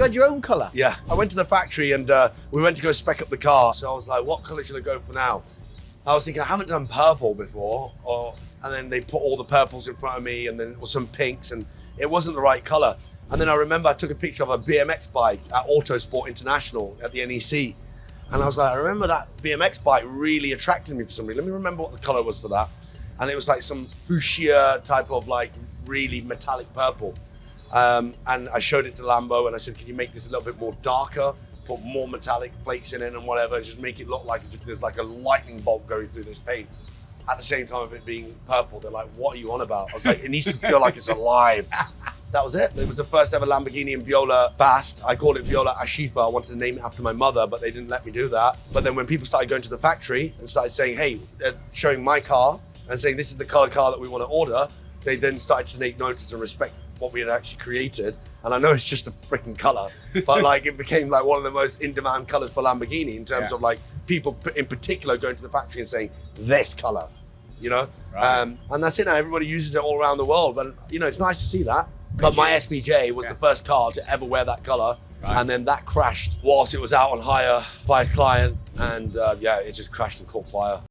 had your own colour? Yeah. I went to the factory and we went to go spec up the car. So I was like, what colour should I go for now? I was thinking, I haven't done purple before. And then they put all the purples in front of me and then some pinks, and it wasn't the right colour. And then I remember I took a picture of a BMX bike at Autosport International at the NEC. And I was like, I remember that BMX bike really attracted me for some reason. Let me remember what the colour was for that. And it was like some fuchsia type of like really metallic purple. And I showed it to Lambo and I said, can you make this a little bit more darker, put more metallic flakes in it and whatever, and just make it look like as if there's like a lightning bolt going through this paint. At the same time of it being purple, they're like, what are you on about? I was like, it needs to feel like it's alive. That was it. It was the first ever Lamborghini and Viola Bast. I called it Viola Ashifa. I wanted to name it after my mother, but they didn't let me do that. But then when people started going to the factory and started saying, hey, showing my car and saying this is the color car that we want to order, they then started to take notice and respect what we had actually created. And I know it's just a freaking color, but like it became like one of the most in-demand colors for Lamborghini in terms of like people in particular going to the factory and saying this color, you know? Right. And that's it now, everybody uses it all around the world, but you know, it's nice to see that. But my SVJ was the first car to ever wear that color. Right. And then that crashed whilst it was out on hire by a client. And yeah, it just crashed and caught fire.